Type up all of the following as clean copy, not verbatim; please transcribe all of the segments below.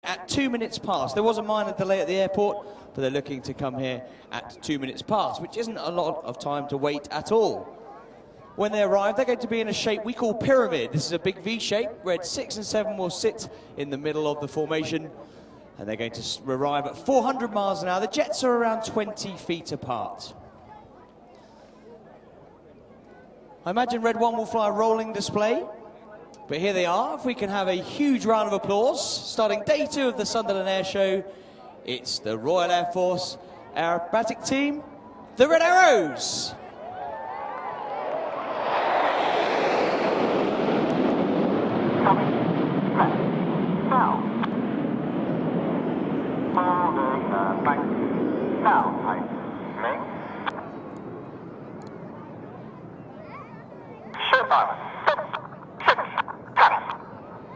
at 2 minutes past. There was a minor delay at the airport, but they're looking to come here at 2 minutes past, which isn't a lot of time to wait at all. When they arrive, they're going to be in a shape we call pyramid. This is a big V shape. Red 6 and 7 will sit in the middle of the formation, and they're going to arrive at 400 miles an hour. The jets are around 20 feet apart. I imagine Red 1 will fly a rolling display, but here they are. If we can have a huge round of applause, starting day 2 of the Sunderland Airshow, it's the Royal Air Force aerobatic team, the Red Arrows. Coming left, now. Holding back, now, tightening. Shoot diamond, 6, cutting.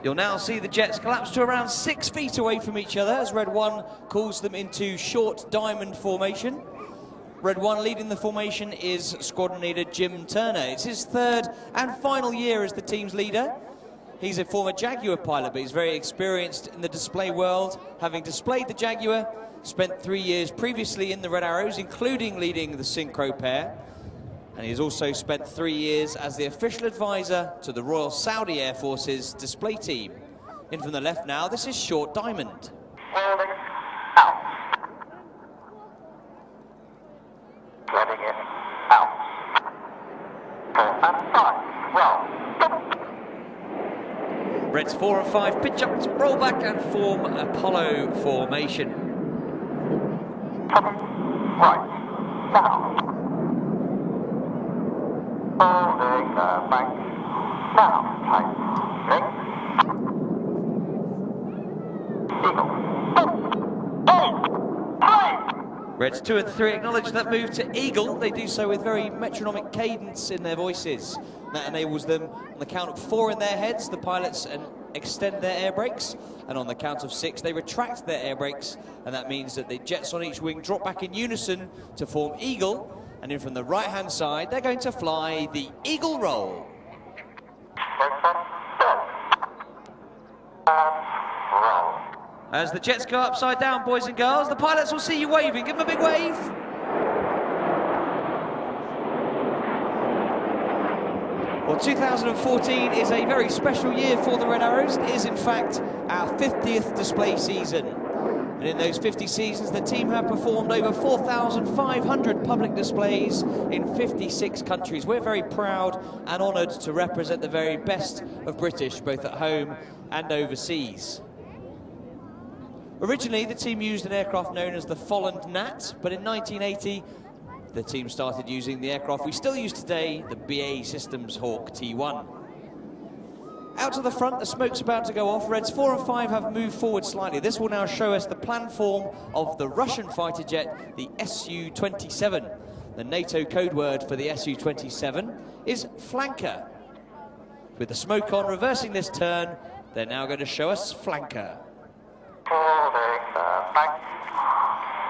You'll now see the jets collapse to around 6 feet away from each other as Red 1 calls them into short diamond formation. Red 1 leading the formation is squadron leader Jim Turner. It's his 3rd and final year as the team's leader. He's a former Jaguar pilot, but he's very experienced in the display world, having displayed the Jaguar, spent 3 years previously in the Red Arrows, including leading the synchro pair. And he's also spent 3 years as the official advisor to the Royal Saudi Air Force's display team. In from the left now, this is short diamond. Holding out. Letting it out. 4 and 5, well. Reds 4 and 5 pitch up, roll back and form Apollo formation. Coming right, now. Holding bank, now, tightening. Eagle, Reds 2 and 3 acknowledge that move to Eagle. They do so with very metronomic cadence in their voices. That enables them, on the count of 4 in their heads, the pilots extend their air brakes, and on the count of 6 they retract their air brakes, and that means that the jets on each wing drop back in unison to form Eagle. And in from the right hand side they're going to fly the Eagle roll. As the jets go upside down, boys and girls, the pilots will see you waving. Give them a big wave. Well, 2014 is a very special year for the Red Arrows. It is, in fact, our 50th display season. And in those 50 seasons, the team have performed over 4,500 public displays in 56 countries. We're very proud and honoured to represent the very best of British, both at home and overseas. Originally, the team used an aircraft known as the Folland Gnat, but in 1980, the team started using the aircraft we still use today, the BAE Systems Hawk T1. Out to the front, the smoke's about to go off. Reds 4 and 5 have moved forward slightly. This will now show us the planned form of the Russian fighter jet, the Su-27. The NATO code word for the Su-27 is flanker. With the smoke on, reversing this turn, they're now going to show us flanker. holding back,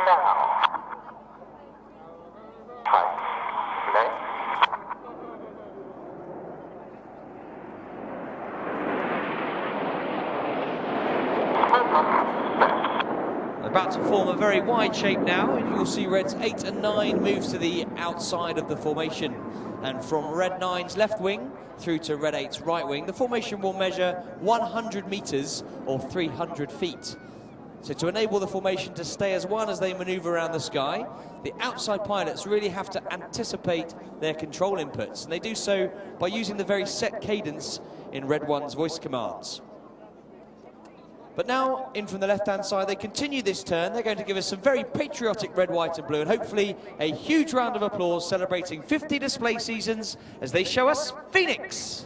now. Tightening. About to form a very wide shape now, and you'll see Reds 8 and 9 move to the outside of the formation. And from Red 9's left wing through to Red 8's right wing, the formation will measure 100 metres or 300 feet. So to enable the formation to stay as one as they manoeuvre around the sky, the outside pilots really have to anticipate their control inputs, and they do so by using the very set cadence in Red 1's voice commands. But now, in from the left-hand side, they continue this turn. They're going to give us some very patriotic red, white and blue, and hopefully a huge round of applause celebrating 50 display seasons as they show us Phoenix.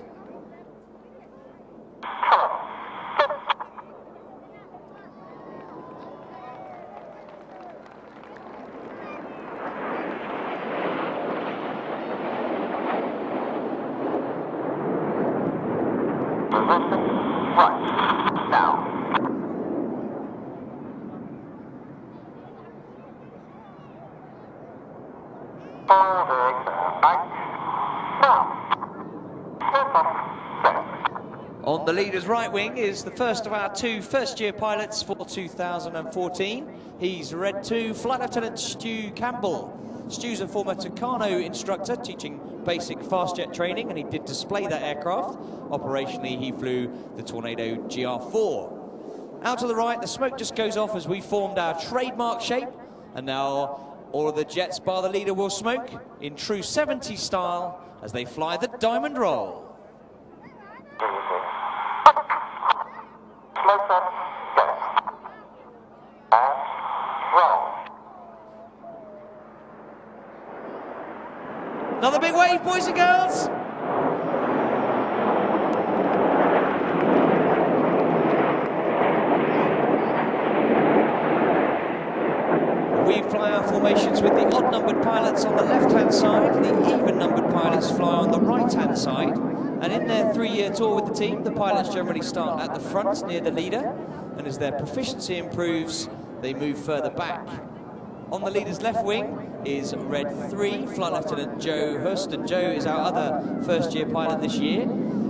Right, now. On the leader's right wing is the first of our two first-year pilots for 2014. He's Red 2, Flight Lieutenant Stu Campbell. Stu's a former Tucano instructor teaching basic fast jet training, and he did display that aircraft. Operationally, he flew the Tornado GR4. Out to the right, the smoke just goes off as we formed our trademark shape, and now all of the jets bar the leader will smoke in true 70s style as they fly the diamond roll. Another big wave, boys and girls. We fly our formations with the odd-numbered pilots on the left-hand side, the even-numbered pilots fly on the right-hand side, and in their 3-year tour with the team, the pilots generally start at the front near the leader, and as their proficiency improves, they move further back. On the leader's left wing is Red 3, Flight Lieutenant Joe Hurst, and Joe is our other first-year pilot this year.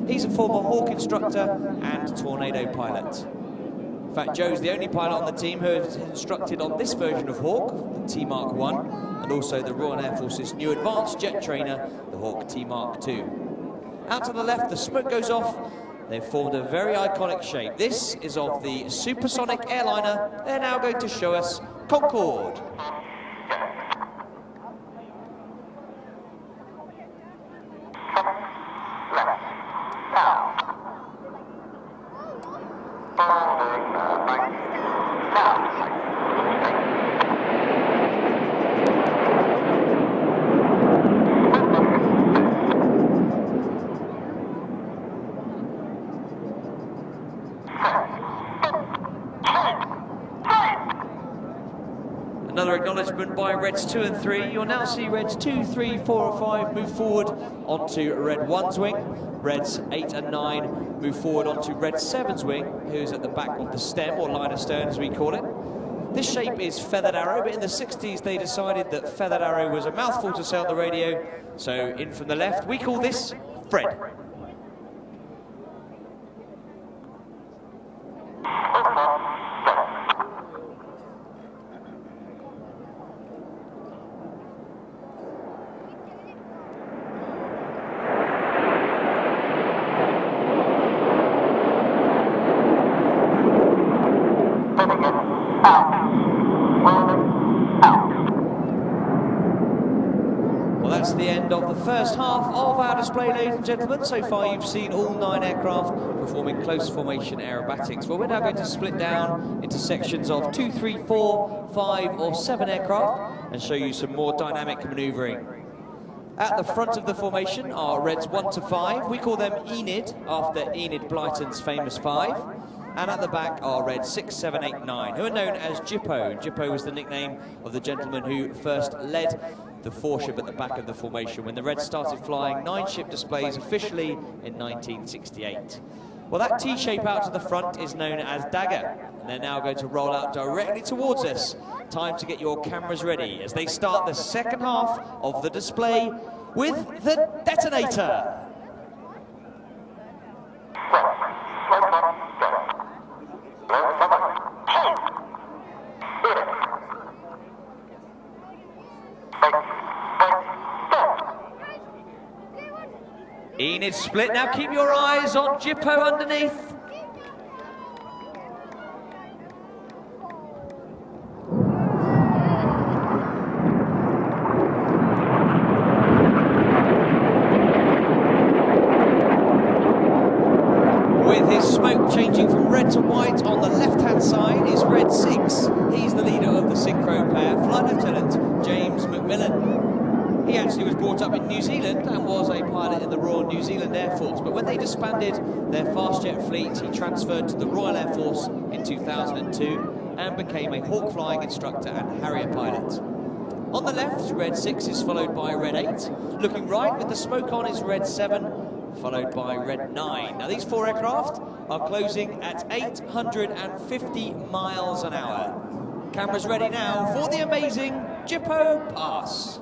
He's a former Hawk instructor and Tornado pilot. In fact, Joe's the only pilot on the team who has instructed on this version of Hawk, the T-Mark 1, and also the Royal Air Force's new advanced jet trainer, the Hawk T-Mark 2. Out to the left, the smoke goes off. They've formed a very iconic shape. This is of the supersonic airliner. They're now going to show us Concorde. Another acknowledgement by Reds 2 and 3. You'll now see Reds 2, 3, 4 and 5 move forward onto Red 1's wing. Reds 8 and 9 move forward onto Red 7's wing, who's at the back of the stem, or line of stern as we call it. This shape is feathered arrow, but in the 60s they decided that feathered arrow was a mouthful to say on the radio. So in from the left, we call this Fred. Well, that's the end of the first half of our display, ladies and gentlemen. So far you've seen all 9 aircraft performing close formation aerobatics. Well, we're now going to split down into sections of 2, 3, 4, 5 or 7 aircraft and show you some more dynamic manoeuvring. At the front of the formation are Reds 1 to 5. We call them Enid, after Enid Blyton's famous 5. And at the back are Reds 6, 7, 8, 9, who are known as Jippo. Jippo was the nickname of the gentleman who first led the 4-ship at the back of the formation when the Reds started flying 9-ship displays officially in 1968. Well, that T-shape out to the front is known as Dagger, and they're now going to roll out directly towards us. Time to get your cameras ready as they start the second half of the display with the detonator. Enid split, now keep your eyes on Jippo underneath. With his smoke changing from red to white on the left-hand side is Red 6. He's the leader of the synchro pair, Flight Lieutenant James McMillan. He actually was brought up in New Zealand and was a pilot in the Royal New Zealand Air Force. But when they disbanded their fast jet fleet, he transferred to the Royal Air Force in 2002 and became a Hawk flying instructor and Harrier pilot. On the left, Red 6 is followed by Red 8. Looking right with the smoke on is Red 7, followed by Red 9. Now these 4 aircraft are closing at 850 miles an hour. Cameras ready now for the amazing Jippo pass.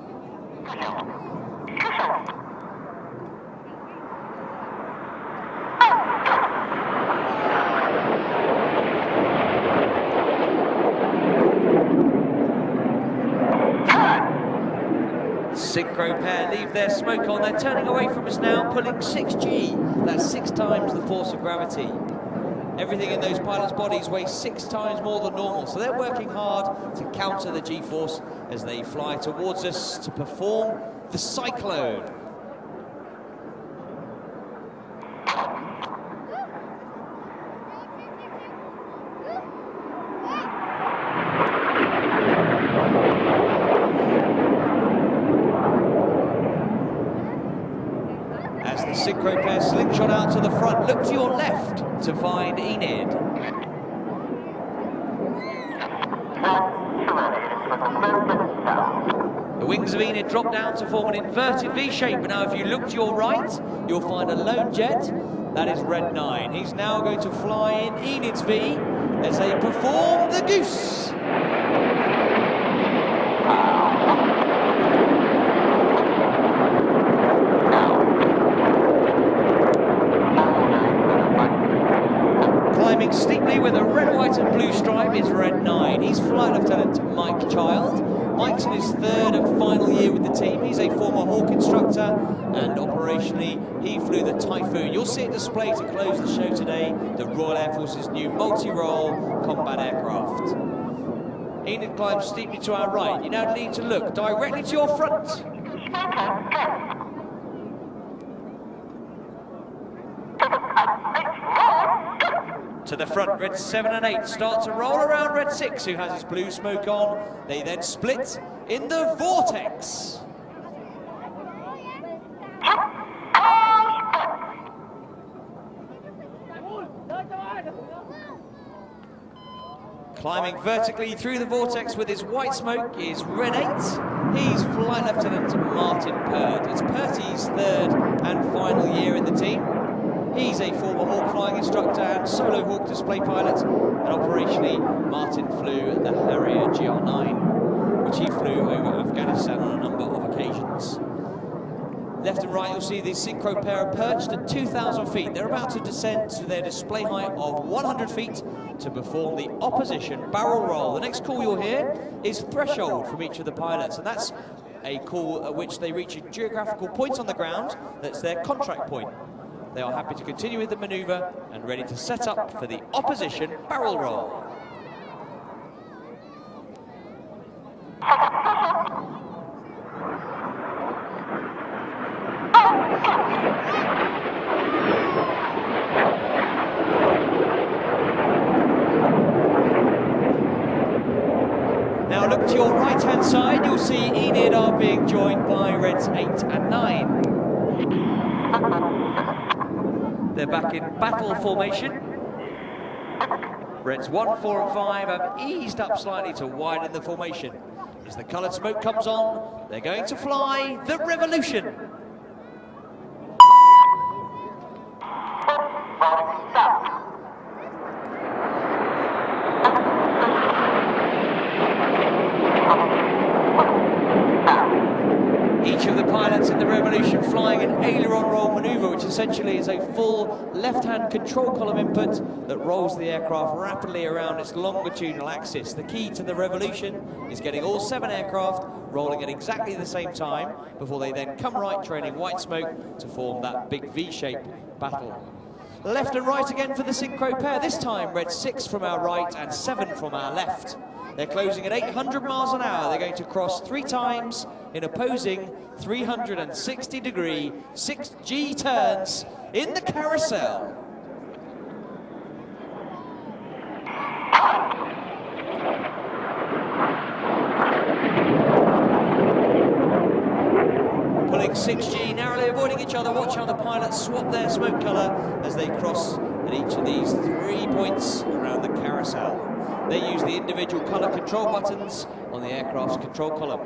Synchro pair leave their smoke on. They're turning away from us now, pulling 6G. That's 6 times the force of gravity. Everything in those pilots' bodies weighs 6 times more than normal, so they're working hard to counter the G-force as they fly towards us to perform the cyclone. As the Synchro pair slingshot out to the front, look to your left to find Enid. The wings of Enid drop down to form an inverted V shape, but now if you look to your right, you'll find a lone jet. That is Red 9. He's now going to fly in Enid's V as they perform the goose. Climbing steeply with a red, white and blue stripe is Red 9. He's Flight Lieutenant Mike Child. Mike's in his 3rd and final year with the team. He's a former Hawk instructor and operationally he flew the Typhoon. You'll see it displayed to close the show today, the Royal Air Force's new multi-role combat aircraft. Enid climbs steeply to our right. You now need to look directly to your front. To the front, Red 7 and 8 start to roll around Red 6, who has his blue smoke on. They then split in the vortex. Climbing vertically through the vortex with his white smoke is Red 8. He's Flight Lieutenant Martin Pert. It's Pert's 3rd and final year in the team. He's a former Hawk flying instructor and solo Hawk display pilot, and operationally Martin flew the Harrier GR9, which he flew over Afghanistan on a number of occasions. Left and right you'll see the Synchro pair are perched at 2,000 feet. They're about to descend to their display height of 100 feet to perform the opposition barrel roll. The next call you'll hear is threshold from each of the pilots, and that's a call at which they reach a geographical point on the ground that's their contract point. They are happy to continue with the manoeuvre and ready to set up for the opposition barrel roll. Now look to your right-hand side, you'll see Enid are being joined by Reds 8 and 9. They're back in battle formation. Reds 1, 4 and 5 have eased up slightly to widen the formation. As the coloured smoke comes on, they're going to fly the Revolution. Each of the pilots in the Revolution flying an aileron roll manoeuvre, which essentially is a full left-hand control column input that rolls the aircraft rapidly around its longitudinal axis. The key to the Revolution is getting all 7 aircraft rolling at exactly the same time before they then come right, trailing white smoke to form that big V-shaped battle. Left and right again for the Synchro pair, this time Red 6 from our right and 7 from our left. They're closing at 800 miles an hour. They're going to cross 3 times in opposing 360-degree 6G turns in the carousel. Pulling 6G, narrowly avoiding each other. Watch how the pilots swap their smoke colour as they cross at each of these 3 points around the carousel. They use the individual colour control buttons on the aircraft's control column.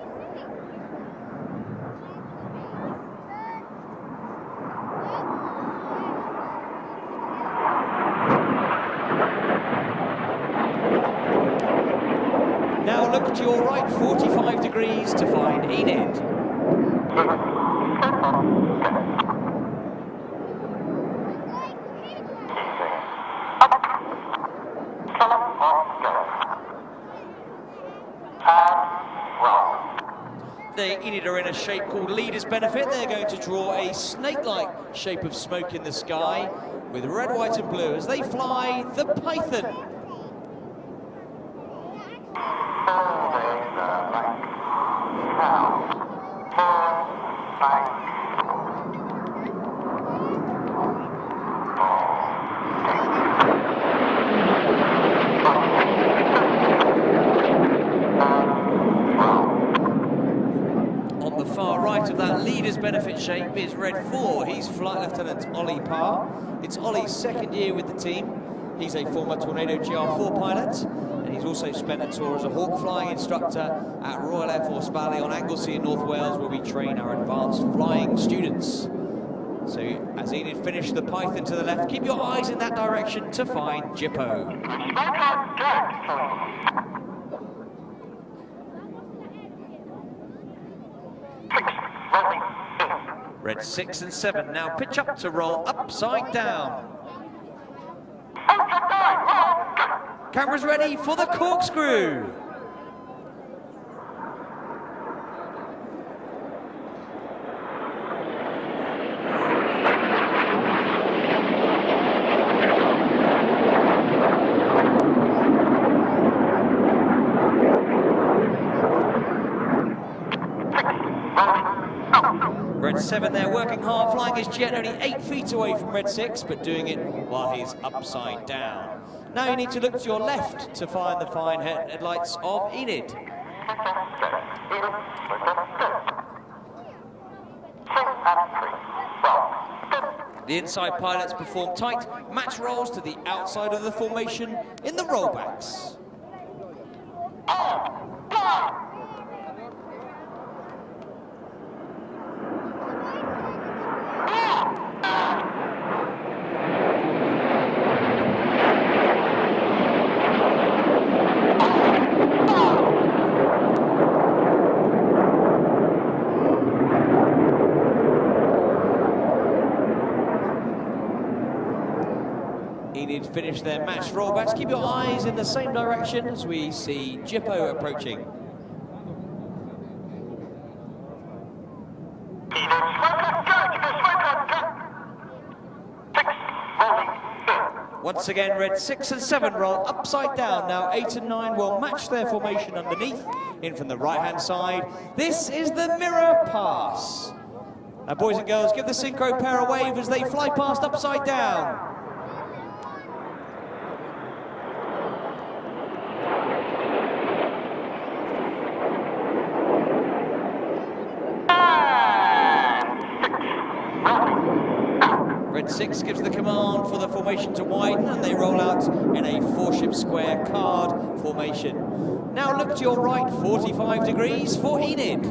Now look to your right 45 degrees to find Enid. The Enid are in a shape called Leader's Benefit. They're going to draw a snake-like shape of smoke in the sky with red, white and blue as they fly the Python. Of that Leader's Benefit shape is Red 4. He's Flight Lieutenant Ollie Parr. It's Ollie's second year with the team. He's a former Tornado GR4 pilot, and he's also spent a tour as a hawk flying instructor at Royal Air Force Valley on Anglesey in North Wales, where we train our advanced flying students. So as Enid finished the Python to the left, keep your eyes in that direction to find Jippo. Red 6 and 7 now pitch up to roll upside down. Cameras ready for the corkscrew. Red 7 there working hard, flying his jet only 8 feet away from Red 6, but doing it while he's upside down. Now you need to look to your left to find the fine headlights of Enid. The inside pilots perform tight match rolls to the outside of the formation in the rollbacks. Enid finish their match rollbacks. Keep your eyes in the same direction as we see Jippo approaching. Once again, Red 6 and 7 roll upside down. Now 8 and 9 will match their formation underneath, in from the right-hand side. This is the mirror pass. Now, boys and girls, give the synchro pair a wave as they fly past upside down. Red 6 gives the command for the formation to widen, and they roll out in a 4-ship square card formation. Now look to your right, 45 degrees for Enid.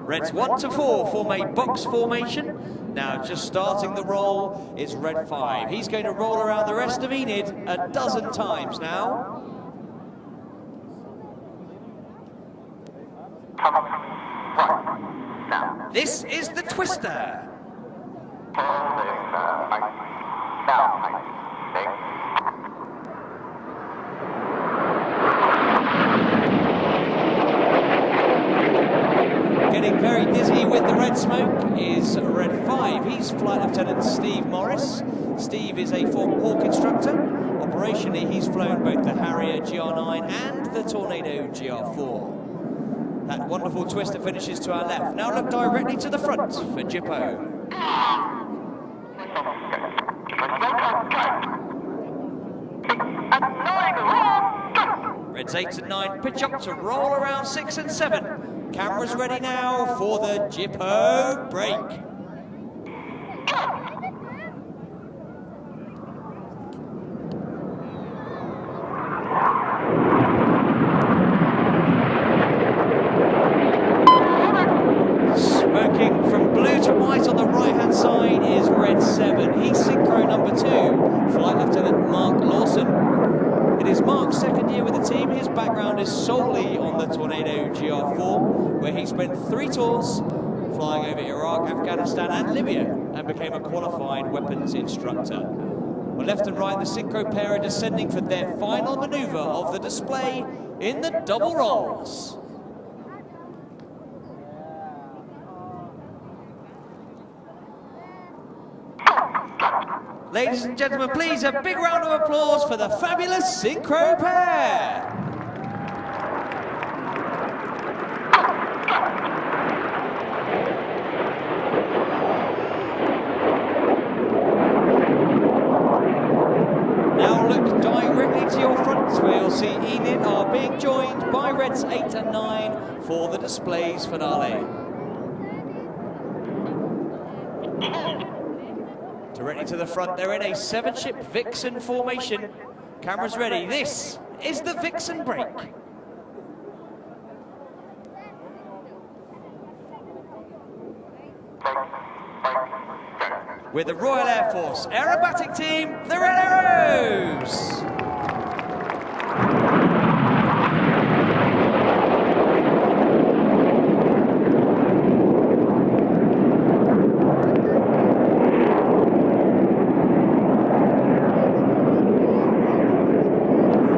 Reds 1 to 4 form a box formation. Now just starting the roll is Red 5. He's going to roll around the rest of Enid a dozen times now. This is the twister. Getting very dizzy with the red smoke is Red 5. He's Flight Lieutenant Steve Morris. Steve is a former hawk instructor. Operationally, he's flown both the Harrier GR9 and the Tornado GR4. That wonderful twister finishes to our left. Now look directly to the front for Jippo. Reds 8 and 9 pitch up to roll around 6 and 7. Cameras ready now for the Jippo break. Smoking from blue to white on the right-hand side is Red 7. He's synchro number 2, Flight Lieutenant Mark Lawson. It is Mark's second year with the team. His background is solely on the Tornado GR4, where he spent 3 tours flying over Iraq, Afghanistan and Libya, and became a qualified weapons instructor. On left and right, the synchro pair are descending for their final manoeuvre of the display in the double rolls. Ladies and gentlemen, please a big round of applause for the fabulous synchro pair. Now look directly to your front where you'll see Enid are being joined by Reds 8 and 9 for the displays finale. Directly to the front, they're in a 7-ship Vixen formation. Cameras ready. This is the Vixen break. With the Royal Air Force aerobatic team, the Red Arrows.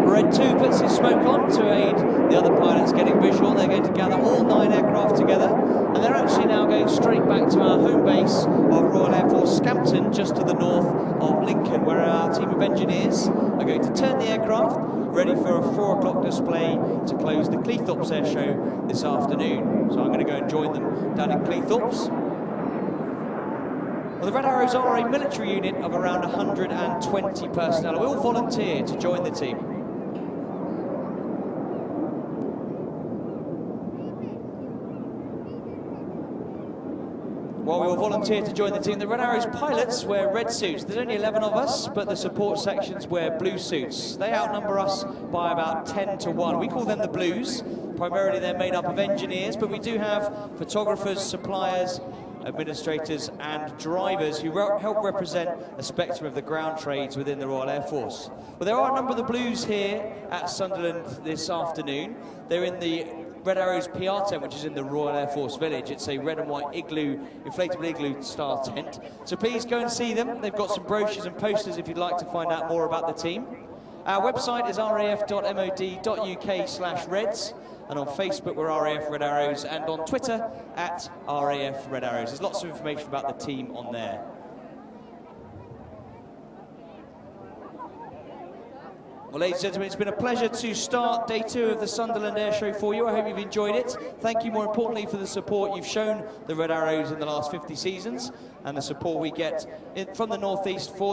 Red 2 puts his smoke on to aid the other pilots getting visual. They're going to gather all 9 aircraft together, and they're actually now going straight back to our home base of Royal Air Force Scampton, just to the north of Lincoln, where our team of engineers are going to turn the aircraft ready for a 4 o'clock display to close the Cleethorpes Airshow this afternoon. So I'm going to go and join them down in Cleethorpes. Well, the Red Arrows are a military unit of around 120 personnel. We all volunteer to join the team. While we all volunteer to join the team, the Red Arrows pilots wear red suits. There's only 11 of us, but the support sections wear blue suits. They outnumber us by about 10 to 1. We call them the Blues. Primarily they're made up of engineers, but we do have photographers, suppliers, administrators and drivers who help represent a spectrum of the ground trades within the Royal Air Force. Well, there are a number of the Blues here at Sunderland this afternoon. They're in the Red Arrows PR tent, which is in the Royal Air Force Village. It's a red and white igloo, inflatable igloo style tent. So please go and see them. They've got some brochures and posters if you'd like to find out more about the team. Our website is raf.mod.uk/reds, and on Facebook we're RAF Red Arrows, and on Twitter at RAF Red Arrows. There's lots of information about the team on there. Well, ladies and gentlemen, it's been a pleasure to start day 2 of the Sunderland Airshow for you. I hope you've enjoyed it. Thank you more importantly for the support you've shown the Red Arrows in the last 50 seasons, and the support we get from the North East for